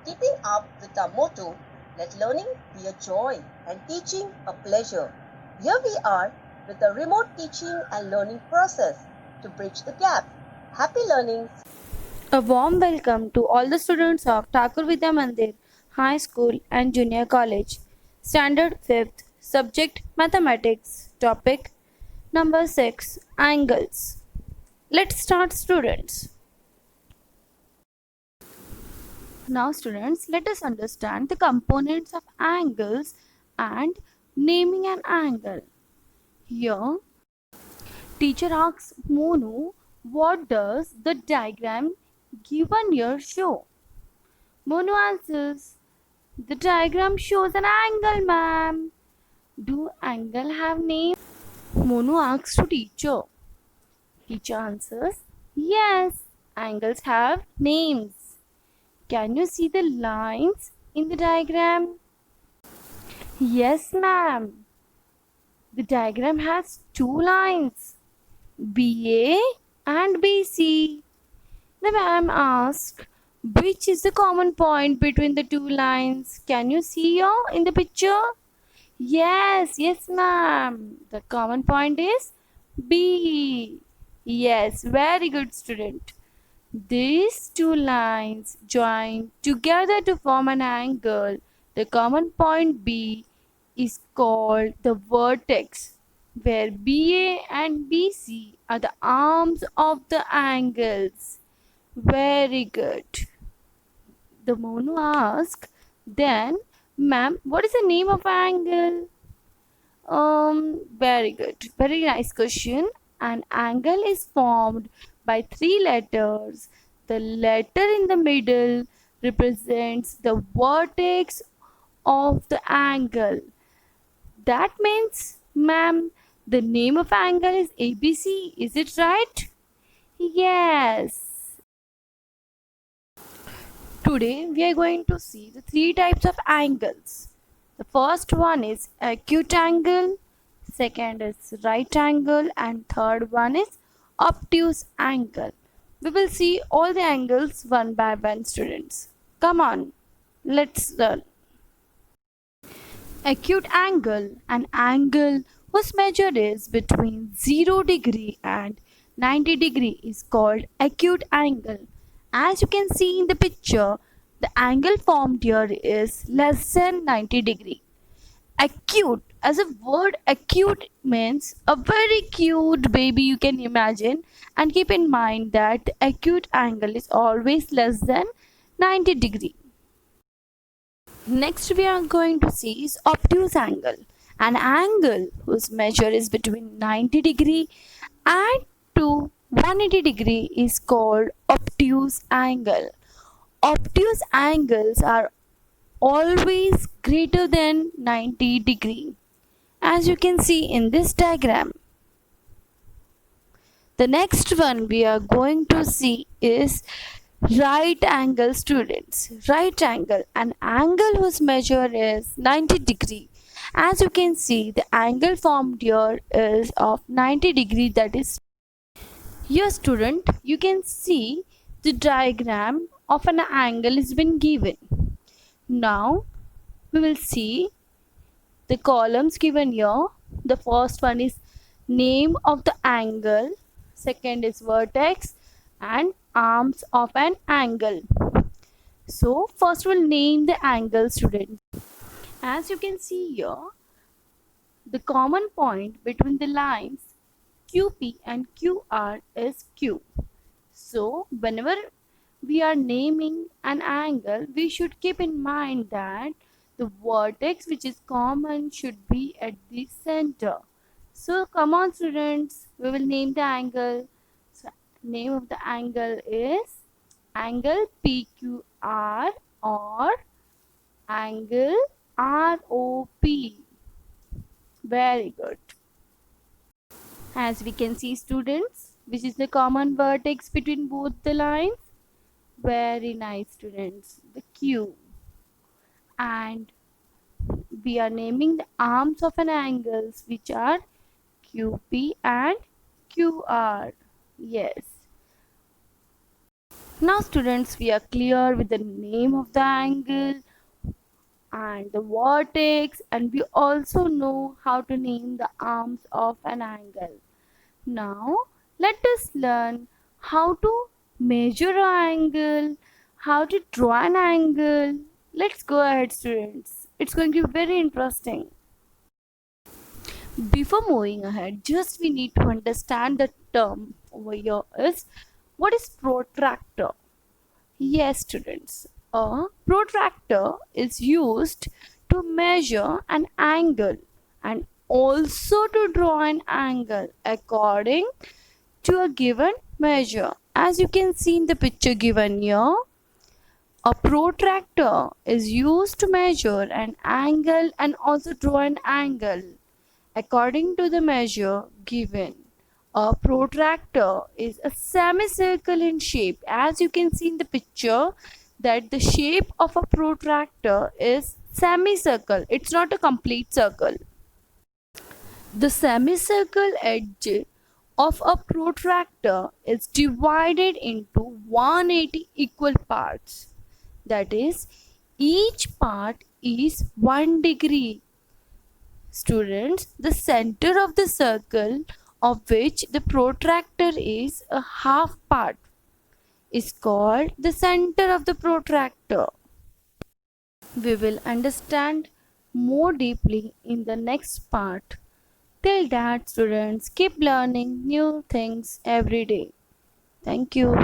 keeping up with our motto, let learning be a joy and teaching a pleasure. Here we are with the remote teaching and learning process to bridge the gap. Happy learning! A warm welcome to all the students of Thakur Vidya Mandir High School and Junior College. Standard 5th, subject Mathematics, topic number 6, Angles. Let's start, students. Now, students, let us understand the components of angles and naming an angle. Here, teacher asks Monu, what does the diagram given here show? Monu answers, the diagram shows an angle, ma'am. Do angle have name? Monu asks to teacher. Teacher answers, yes, angles have names. Can you see the lines in the diagram? Yes, ma'am. The diagram has two lines, BA and BC. The ma'am asked, which is the common point between the two lines? Can you see here in the picture? Yes, ma'am. The common point is B. Yes, very good, student. These two lines join together to form an angle. The common point B is called the vertex, where BA and BC are the arms of the angles. Very good. The Monu asked, then, ma'am, what is the name of angle? Very good. Very nice question. An angle is formed by three letters. The letter in the middle represents the vertex of the angle. That means, ma'am, the name of angle is ABC. Is it right? Yes. Today we are going to see the three types of angles. The first one is acute angle, second is right angle, and third one is obtuse angle. We will see all the angles one by one, students. Come on, let's learn. Acute angle, an angle whose measure is between 0 degree and 90 degree is called acute angle. As you can see in the picture, the angle formed here is less than 90 degree. Acute, as a word, acute means a very cute baby you can imagine, and keep in mind that the acute angle is always less than 90 degree. Next we are going to see is obtuse angle, an angle whose measure is between 90 degree and to 180 degree is called obtuse angle. Obtuse angles are always greater than 90 degree, as you can see in this diagram. The next one we are going to see is right angle, students. Right angle, an angle whose measure is 90 degree. As you can see, the angle formed here is of 90 degree, that is here, student, you can see the diagram of an angle has been given. Now we will see the columns given here. The first one is name of the angle, second is vertex, and arms of an angle. So first we'll name the angle, students. As you can see here, the common point between the lines QP and QR is Q. So whenever we are naming an angle, we should keep in mind that the vertex which is common should be at the center. So come on, students, we will name the angle. So name of the angle is angle PQR or angle ROP. Very good. As we can see, students, which is the common vertex between both the lines? Very nice, students. The Q. And we are naming the arms of an angles which are QP and QR. Yes. Now students, we are clear with the name of the angle and the vertex, and we also know how to name the arms of an angle. Now let us learn how to measure an angle, how to draw an angle. Let's go ahead students. It's going to be very interesting. Before moving ahead, just we need to understand the term over here is what is protractor. Yes, students, a protractor is used to measure an angle and also to draw an angle according to a given measure. As you can see in the picture given here, a protractor is used to measure an angle and also draw an angle according to the measure given. A protractor is a semicircle in shape. As you can see in the picture, that the shape of a protractor is semicircle. It's not a complete circle. The semicircle edge of a protractor is divided into 180 equal parts. That is, each part is 1 degree. Students, the center of the circle of which the protractor is a half part is called the center of the protractor. We will understand more deeply in the next part. Till that, students, keep learning new things every day. Thank you.